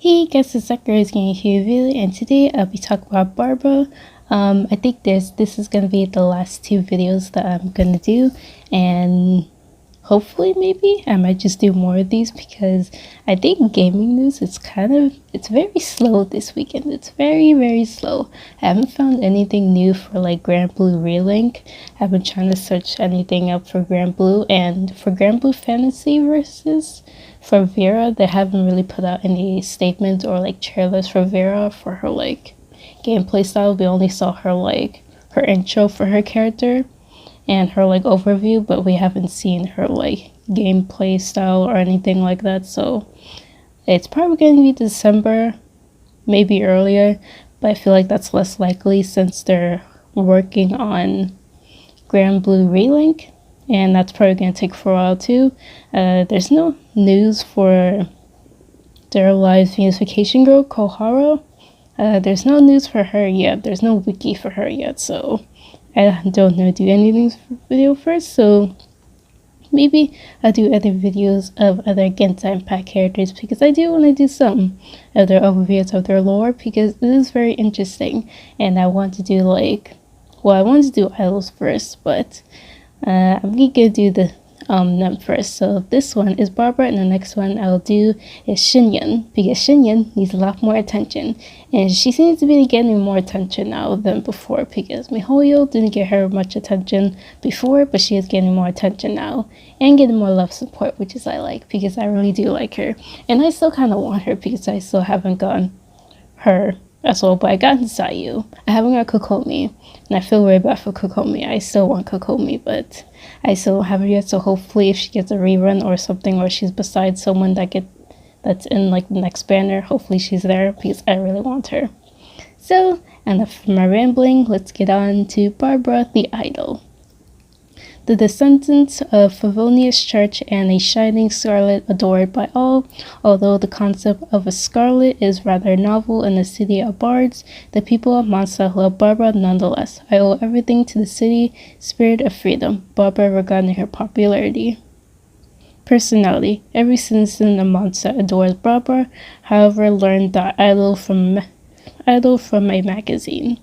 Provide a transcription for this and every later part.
Hey guys, it's Sakura-Rosegame here, and today I'll be talking about Barbara. I think this is gonna be the last two videos that I'm gonna do, and hopefully maybe I might just do more of these because I think gaming news it's very slow this weekend. It's very slow. I haven't found anything new for like Grand Blue Relink. I've been trying to search anything up for Grand Blue, and for Grand Blue Fantasy versus for Vera, they haven't really put out any statements or like trailers for Vera for her like gameplay style. We only saw her like her intro for her character and her like overview, but we haven't seen her like gameplay style or anything like that. So it's probably going to be December, maybe earlier, but I feel like that's less likely since they're working on Grand Blue Relink, and that's probably going to take for a while too. There's no news for their live Unification girl, Kohara. There's no news for her yet. There's no wiki for her yet, so I don't know do anything video first, so maybe I'll do other videos of other Genshin Impact characters because I do want to do some other overviews of their lore because it is very interesting, and I want to do I want to do idols first, but I'm gonna do the them first. So this one is Barbara, and the next one I'll do is Shinyan because Shinyan needs a lot more attention, and she seems to be getting more attention now than before because Mihoyo didn't get her much attention before, but she is getting more attention now and getting more love support, which is I like because I really do like her, and I still kind of want her because I still haven't gotten her as well, but I got Sayu. I haven't got Kokomi, and I feel very bad for Kokomi. I still want Kokomi, but I still don't have her yet, so hopefully if she gets a rerun or something, or she's beside someone that's in like the next banner, hopefully she's there because I really want her. So, enough for my rambling, let's get on to Barbara the Idol. The descendants of Favonius Church and a shining scarlet adored by all. Although the concept of a scarlet is rather novel in the city of bards, the people of Mansa love Barbara nonetheless. I owe everything to the city spirit of freedom. Barbara regarding her popularity. Personality. Every citizen of Mansa adores Barbara, however learned that idol from a magazine.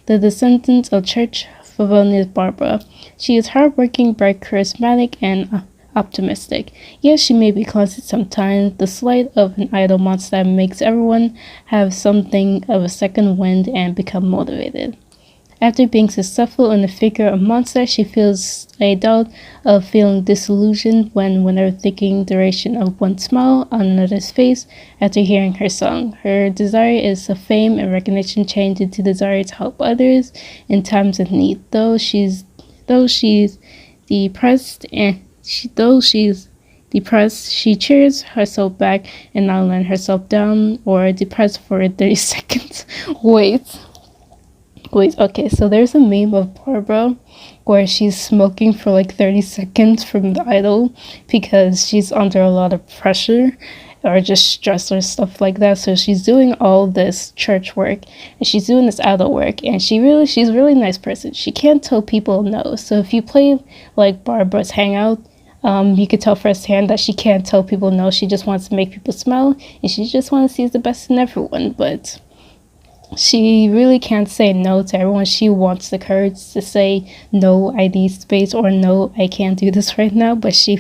The descendants of Church Favonius Barbara. She is hardworking, bright, charismatic, and optimistic. Yes, she may be clumsy sometimes. The slight of an idol monster makes everyone have something of a second wind and become motivated. After being successful in the figure of monster, she feels a doubt of feeling disillusioned whenever thinking duration of one smile on another's face after hearing her song. Her desire is of fame and recognition changed into desire to help others in times of need. Though she's depressed, she cheers herself back and not letting herself down or depressed for 30 seconds. Wait, okay, so there's a meme of Barbara where she's smoking for like 30 seconds from the idol because she's under a lot of pressure or just stress or stuff like that. So she's doing all this church work and she's doing this idol work, and she's a really nice person. She can't tell people no. So if you play like Barbara's Hangout, you could tell firsthand that she can't tell people no. She just wants to make people smile, and she just wants to see the best in everyone, but she really can't say no to everyone. She wants the courage to say no, I need space, or no, I can't do this right now, but she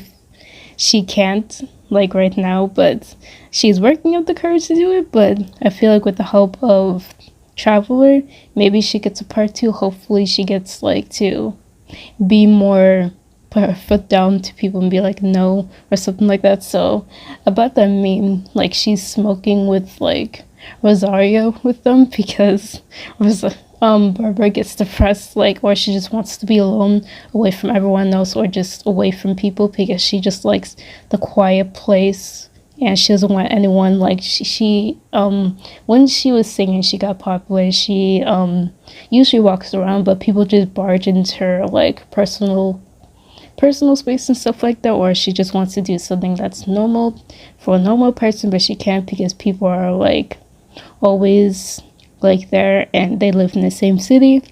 can't like right now, but she's working up the courage to do it. But I feel like with the help of Traveler, maybe she gets a part 2. Hopefully she gets like to be more, put her foot down to people and be like no or something like that. So about that meme, like she's smoking with like Rosario with them because Barbara gets depressed, like, or she just wants to be alone, away from everyone else, or just away from people because she just likes the quiet place and she doesn't want anyone. Like she when she was singing, she got popular. She usually walks around, but people just barge into her like personal space and stuff like that, or she just wants to do something that's normal for a normal person, but she can't because people are like always like there and they live in the same city.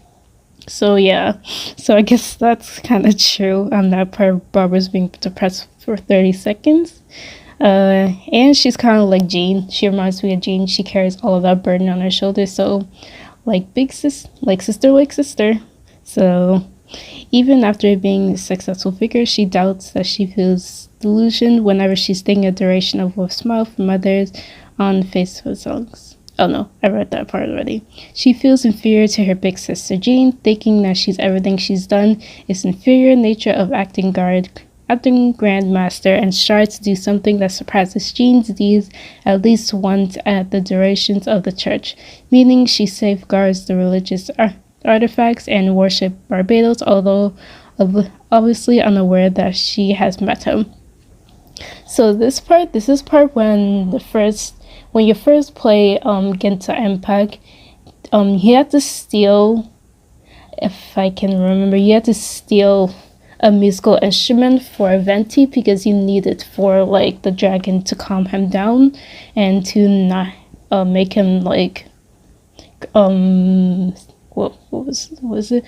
So yeah, so I guess that's kind of true on that part. Barbara's being depressed for 30 seconds. And she's kind of like Jean. She reminds me of Jean. She carries all of that burden on her shoulders. So, like like sister. So, even after being a successful figure, she doubts that she feels delusioned whenever she's thinking a duration of a smile from others on Facebook songs. Oh no, I read that part already. She feels inferior to her big sister Jean, thinking that she's everything she's done is inferior nature of acting grandmaster, and strives to do something that surpasses Jean's deeds at least once at the durations of the church, meaning she safeguards the religious artifacts and worship Barbados, although obviously unaware that she has met him. So this is part when you first play Genshin Impact, you have to steal, if I can remember, you have to steal a musical instrument for Venti because you need it for like the dragon to calm him down and to not make him like what was it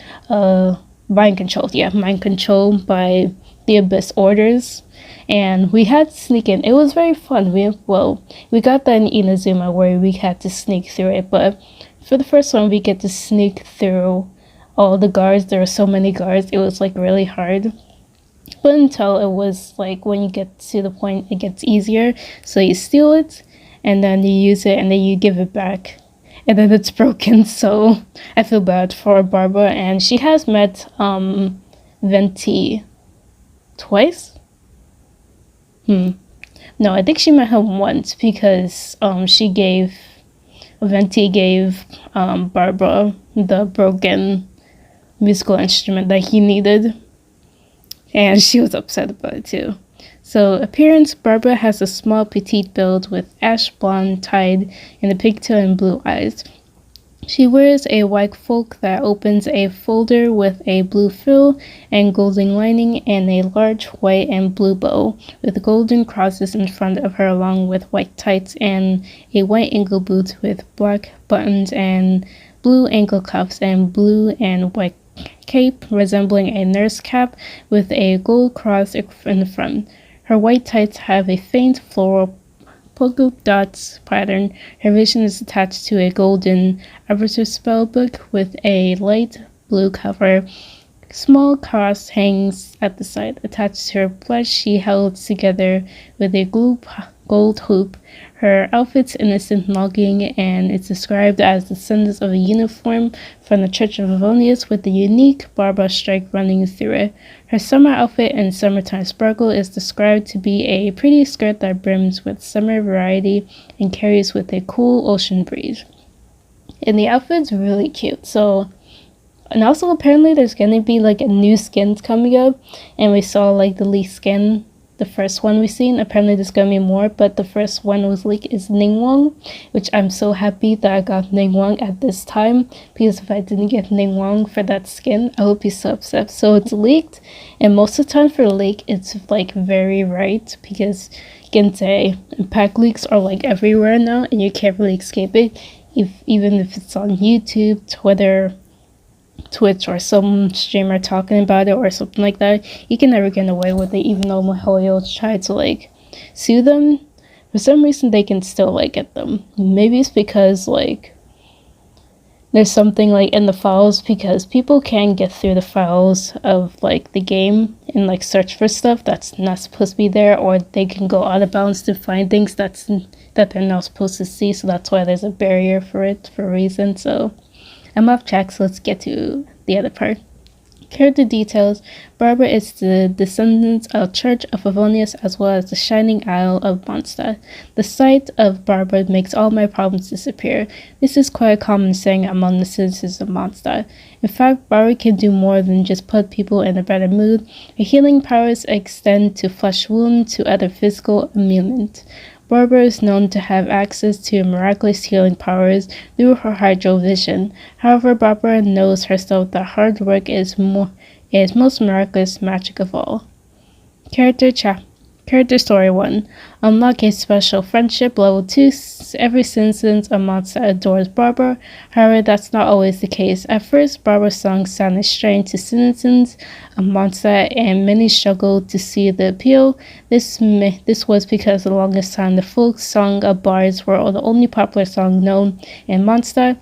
mind controlled. Yeah, mind controlled by the Abyss orders. And we had to sneak in. It was very fun. We got that in Inazuma where we had to sneak through it, but for the first one we get to sneak through all the guards. There were so many guards, it was like really hard. But until it was like when you get to the point it gets easier. So you steal it and then you use it and then you give it back. And then it's broken, so I feel bad for Barbara, and she has met Venti twice? No, I think she met him once because Venti gave Barbara the broken musical instrument that he needed, and she was upset about it too. So appearance, Barbara has a small petite build with ash blonde tied in a pigtail and blue eyes. She wears a white cloak that opens a folder with a blue frill and golden lining and a large white and blue bow with golden crosses in front of her, along with white tights and a white ankle boot with black buttons and blue ankle cuffs and blue and white cape resembling a nurse cap with a gold cross in the front. Her white tights have a faint floral polka dots pattern. Her vision is attached to a golden Arbiter spell book with a light blue cover. Small cross hangs at the side. Attached to her flesh, she held together with a gold hoop. Her outfit's innocent longing, and it's described as the descendants of a uniform from the Church of Avonius with the unique Barbara stripe running through it. Her summer outfit in summertime sparkle is described to be a pretty skirt that brims with summer variety and carries with a cool ocean breeze. And the outfit's really cute. So, and also apparently there's gonna be like a new skin coming up, and we saw like the leaked skin. The first one we've seen, apparently there's gonna be more, but the first one was leaked is Ningguang, which I'm so happy that I got Ningguang at this time, because if I didn't get Ningguang for that skin, I would be so upset. So it's leaked, and most of the time for the leak, it's like very right, because Genshin Impact leaks are like everywhere now, and you can't really escape it, even if it's on YouTube, Twitter, Twitch, or some streamer talking about it or something like that. You can never get away with it, even though MiHoYo tried to like sue them. For some reason they can still like get them. Maybe it's because like there's something like in the files, because people can get through the files of like the game and like search for stuff that's not supposed to be there, or they can go out of bounds to find things that they're not supposed to see. So that's why there's a barrier for it for a reason. So I'm off track, so let's get to the other part. Character details. Barbara is the descendant of Church of Avonius as well as the Shining Isle of Mondstadt. The sight of Barbara makes all my problems disappear. This is quite a common saying among the citizens of Mondstadt. In fact, Barbara can do more than just put people in a better mood. Her healing powers extend to flesh wounds to other physical ailments. Barbara is known to have access to miraculous healing powers through her hydrovision. However, Barbara knows herself that hard work is most miraculous magic of all. Character Character Story 1. Unlock a special friendship. Level 2. Every citizen of Monster adores Barbara. However, that's not always the case. At first, Barbara's songs sounded strange to citizens of Monster, and many struggled to see the appeal. This was because the longest time the folk song of bards were the only popular song known in Monster.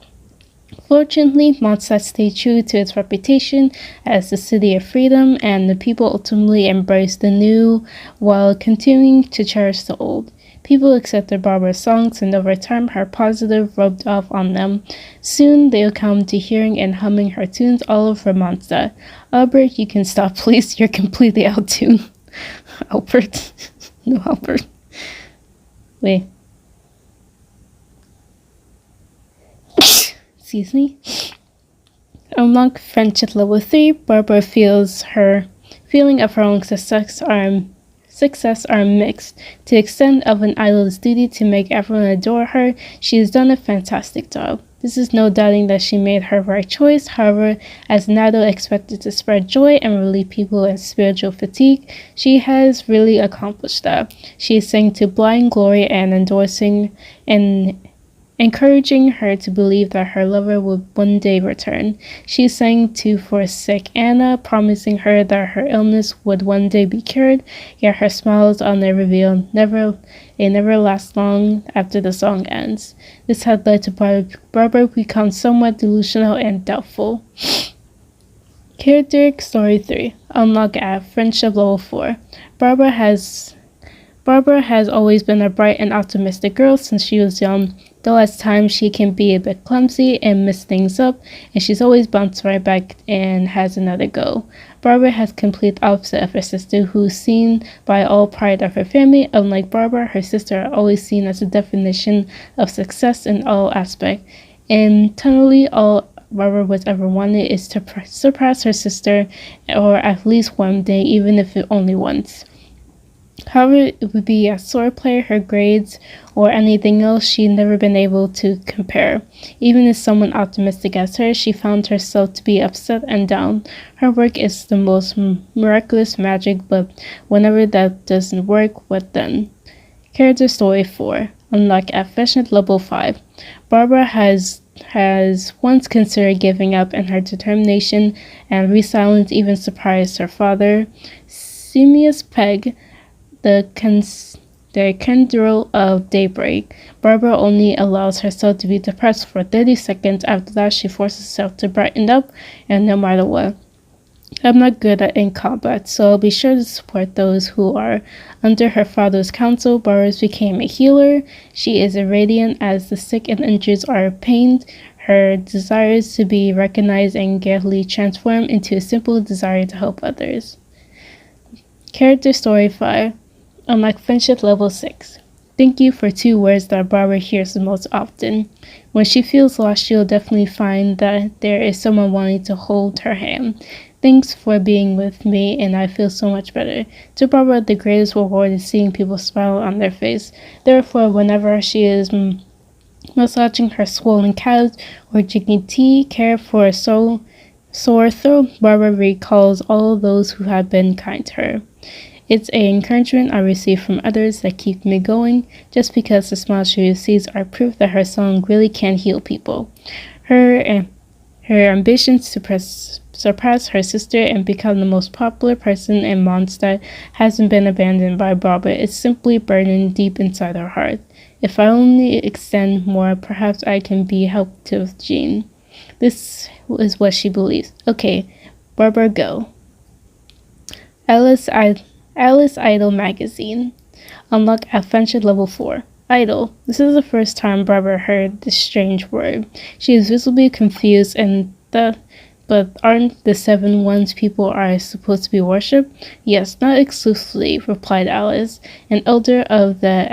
Fortunately, Mondstadt stayed true to its reputation as the city of freedom, and the people ultimately embraced the new while continuing to cherish the old. People accepted Barbara's songs, and over time, her positive rubbed off on them. Soon, they'll come to hearing and humming her tunes all over Mondstadt. Albert, you can stop, please. You're completely out of tune. Albert. No, Albert. Wait. Excuse me. Unlock friendship level 3. Barbara feels her feeling of her own success are mixed. To the extent of an idol's duty to make everyone adore her, she has done a fantastic job. This is no doubting that she made her right choice. However, as an idol expected to spread joy and relieve people in spiritual fatigue, she has really accomplished that. She sang to blind glory and encouraging her to believe that her lover would one day return. She sang to for sick Anna, promising her that her illness would one day be cured, yet her smiles on the reveal never last long after the song ends. This had led to Barbara become somewhat delusional and doubtful. Character Story 3. Unlock at Friendship Level 4. Barbara has always been a bright and optimistic girl since she was young, though at times she can be a bit clumsy and mess things up, and she's always bounced right back and has another go. Barbara has complete opposite of her sister, who's seen by all pride of her family. Unlike Barbara, her sister are always seen as a definition of success in all aspects. Internally, all Barbara was ever wanted is to surpass her sister, or at least one day, even if it only once. However, it would be a swordplay, her grades, or anything else she'd never been able to compare. Even as someone optimistic as her, she found herself to be upset and down. Her work is the most miraculous magic, but whenever that doesn't work, what then? Character Story 4. Unlock at Friendship Level 5. Barbara has once considered giving up, and her determination and resilience even surprised her father. Simius Peg, the Kendril of Daybreak. Barbara only allows herself to be depressed for 30 seconds. After that, she forces herself to brighten up, and no matter what. I'm not good in combat, so I'll be sure to support those who are under her father's counsel. Barbara became a healer. She is irradiant as the sick and injured are pained. Her desires to be recognized and gradually transformed into a simple desire to help others. Character Story 5. Unlock Friendship Level 6. Thank you for 2 words that Barbara hears the most often. When she feels lost, she'll definitely find that there is someone wanting to hold her hand. Thanks for being with me, and I feel so much better. To Barbara, the greatest reward is seeing people smile on their face. Therefore, whenever she is massaging her swollen calves or drinking tea, care for a sore throat, Barbara recalls all those who have been kind to her. It's an encouragement I receive from others that keep me going. Just because the smiles she receives are proof that her song really can heal people. Her ambitions to surpass her sister and become the most popular person in Mondstadt hasn't been abandoned by Barbara. It's simply burning deep inside her heart. If I only extend more, perhaps I can be helped to Jean. This is what she believes. Okay, Barbara, go. Alice Idol Magazine. Unlock at Friendship Level 4. Idol. This is the first time Barbara heard this strange word. She is visibly confused, but aren't the 7 ones people are supposed to be worshipped? Yes, not exclusively, replied Alice. An elder of the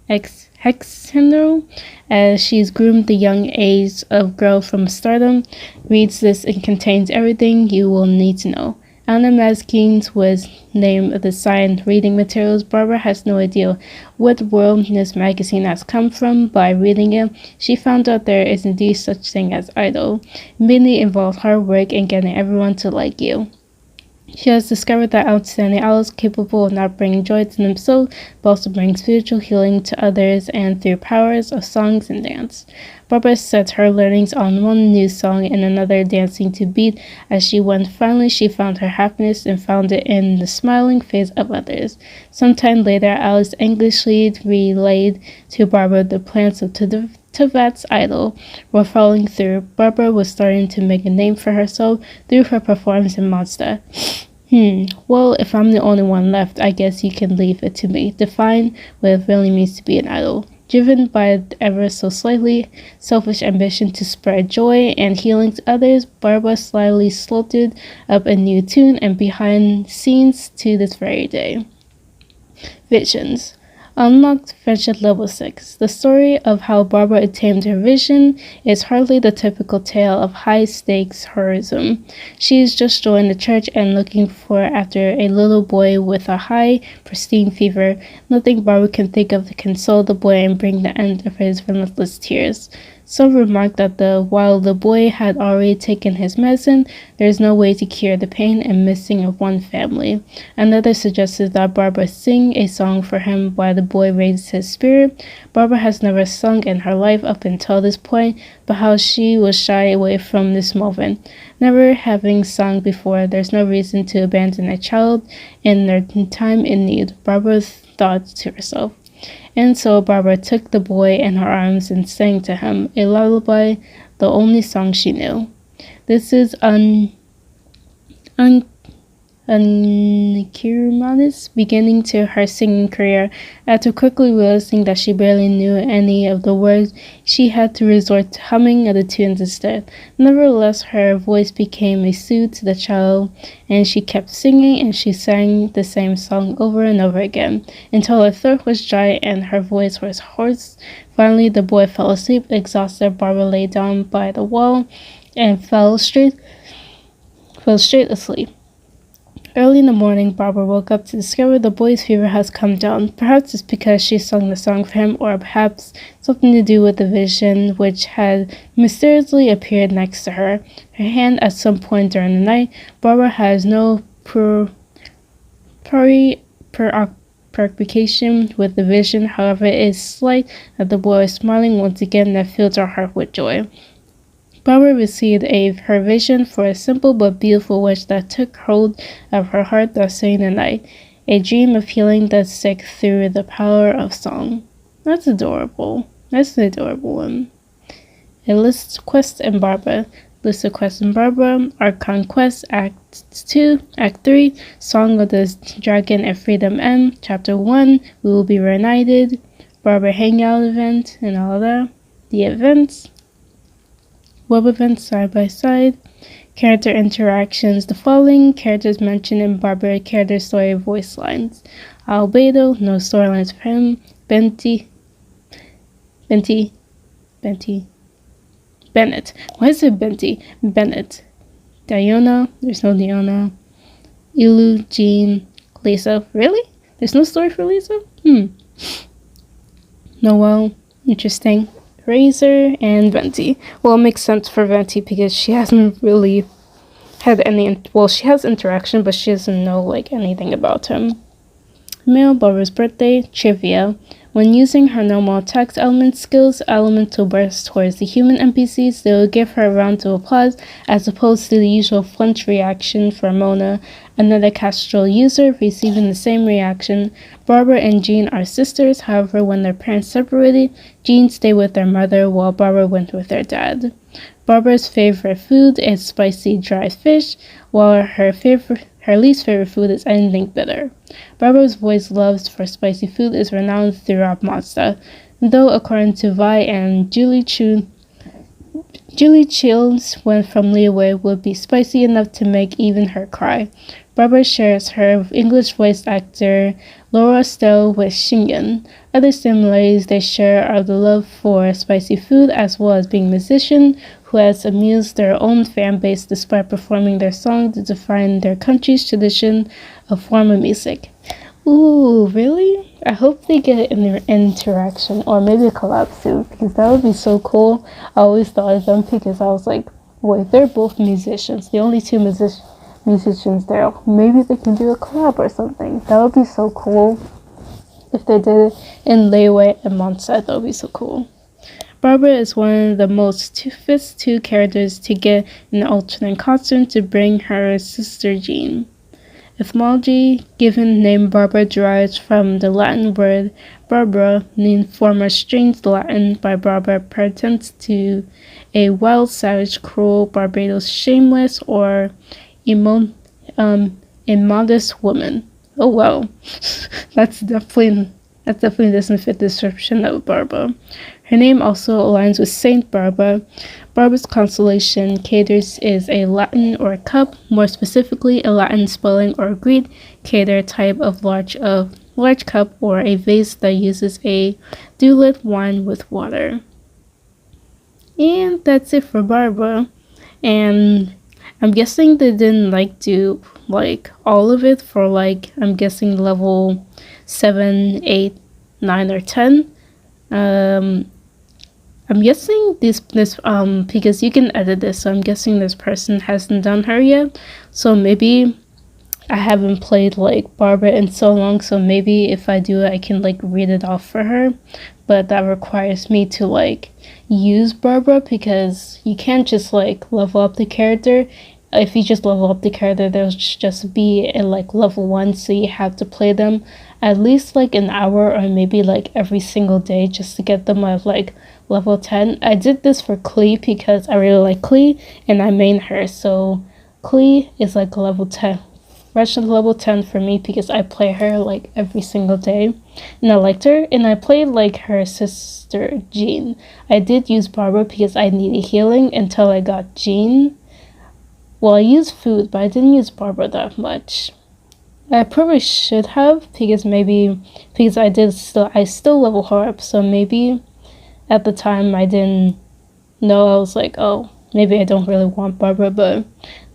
Hexenro, as she's groomed the young age of girl from stardom, reads this and contains everything you will need to know. Anna Maskins was named the signed reading materials. Barbara has no idea what world this magazine has come from. By reading it, she found out there is indeed such thing as idol. It mainly involves hard work and getting everyone to like you. She has discovered that outstanding owl is capable of not bringing joy to themselves, but also bring spiritual healing to others and through powers of songs and dance. Barbara set her learnings on one new song and another dancing to beat as she went. Finally, she found her happiness and found it in the smiling face of others. Sometime later, Alice anxiously relayed to Barbara the plans of Tevat's idol were falling through. Barbara was starting to make a name for herself through her performance in Mazda. Well, if I'm the only one left, I guess you can leave it to me. Define what it really means to be an idol. Driven by ever so slightly selfish ambition to spread joy and healing to others, Barbara slyly slaughtered up a new tune and behind scenes to this very day. Visions. Unlocked Friendship Level 6. The story of how Barbara attained her vision is hardly the typical tale of high-stakes heroism. She is just joined the church and looking for after a little boy with a high, pristine fever. Nothing Barbara can think of to console the boy and bring the end of his relentless tears. Some remarked that while the boy had already taken his medicine, there is no way to cure the pain and missing of one family. Another suggested that Barbara sing a song for him while the boy raised his spirit. Barbara has never sung in her life up until this point, but how she was shy away from this moment. Never having sung before, there's no reason to abandon a child in their time in need, Barbara thought to herself. And so Barbara took the boy in her arms and sang to him a lullaby, the only song she knew. This is Kirmanis beginning to her singing career. After quickly realizing that she barely knew any of the words, she had to resort to humming the tunes instead. Nevertheless, her voice became a soothe to the child, and she kept singing, and she sang the same song over and over again, until her throat was dry and her voice was hoarse. Finally, the boy fell asleep. Exhausted, Barbara lay down by the wall and fell straight asleep. Early in the morning, Barbara woke up to discover the boy's fever has come down. Perhaps it's because she sung the song for him, or perhaps something to do with the vision which had mysteriously appeared next to her. Her hand at some point during the night. Barbara has no preoccupation with the vision, however, it is slight that the boy is smiling once again that fills her heart with joy. Barbara received her vision for a simple but beautiful wish that took hold of her heart that same night, a dream of healing the sick through the power of song. That's adorable. That's an adorable one. A list of quests in Barbara. List of quests in Barbara are Conquest, Act 2, Act 3, Song of the Dragon and Freedom End, Chapter 1, We Will Be Reunited, Barbara Hangout event, and all that. The events. Web events side by side. Character interactions. The following characters mentioned in Barbara character story voice lines. Albedo, no storylines for him. Bennett. Why is it Benty? Bennett. Diona, there's no Diona. Ilu, Jean, Lisa. Really? There's no story for Lisa? Noelle, interesting. Razor and Venti. Well, it makes sense for Venti because she hasn't really had any, she has interaction, but she doesn't know anything about him. Male Barbara's birthday, trivia. When using her normal text element skills, Elemental burst towards the human NPCs, they will give her a round of applause as opposed to the usual flinch reaction for Mona, another Castrol user receiving the same reaction. Barbara and Jean are sisters, however, when their parents separated, Jean stayed with their mother while Barbara went with their dad. Barbara's favorite food is spicy dry fish, while her least favorite food is anything bitter. Barbara's voice love for spicy food is renowned throughout Mazda, though according to Vi and Julie Chill's when from Leeway would be spicy enough to make even her cry. Barbara shares her English voice actor Laura Stowe with Shingen. Other similarities they share are the love for spicy food as well as being a musician who has amused their own fan base despite performing their song to define their country's tradition of form of music. Ooh, really? I hope they get an interaction or maybe a collab soon because that would be so cool. I always thought of them because I was like, wait, they're both musicians. The only two musicians there. Maybe they can do a collab or something. That would be so cool. If they did it in Leeway and Monset, that would be so cool. Barbara is one of the first two characters to get an alternate costume to bring her sister Jean. Etymology given name Barbara derives from the Latin word Barbara, meaning former strange Latin by Barbara pertains to a wild, savage, cruel, barbarous, shameless, or immodest woman. Oh wow, that definitely doesn't fit the description of Barbara. Her name also aligns with Saint Barbara. Barbara's constellation Cadus is a Latin or cup, more specifically a Latin spelling or Greek cater type of large cup or a vase that uses a dewlit wine with water. And that's it for Barbara. And I'm guessing they didn't do all of it for I'm guessing level 7, 8, 9, or 10. I'm guessing this because you can edit this, so I'm guessing this person hasn't done her yet. So maybe I haven't played Barbara in so long, so maybe if I do it, I can read it off for her. But that requires me to use Barbara, because you can't just level up the character. If you just level up the character, they'll just be in level 1, so you have to play them at least an hour or maybe every single day just to get them at level 10. I did this for Klee because I really like Klee and I main her, so Klee is level 10. Version level 10 for me because I play her every single day and I liked her, and I played her sister Jean. I did use Barbara because I needed healing until I got Jean. Well, I used food, but I didn't use Barbara that much. I probably should have, because I still level her up, so maybe at the time I didn't know. I was oh, maybe I don't really want Barbara, but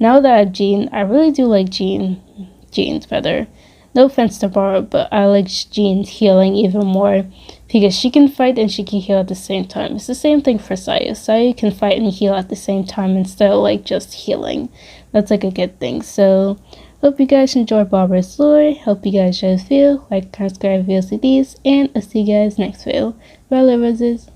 now that I have Jean, I really do like Jean's better. No offense to Barbara, but I like Jean's healing even more, because she can fight and she can heal at the same time. It's the same thing for Sayu. Sayu can fight and heal at the same time instead of just healing. That's a good thing. So hope you guys enjoy Barbara's lore. Hope you guys enjoy the video. Comment, subscribe, videos like these, and I'll see you guys next video. Bye, roses.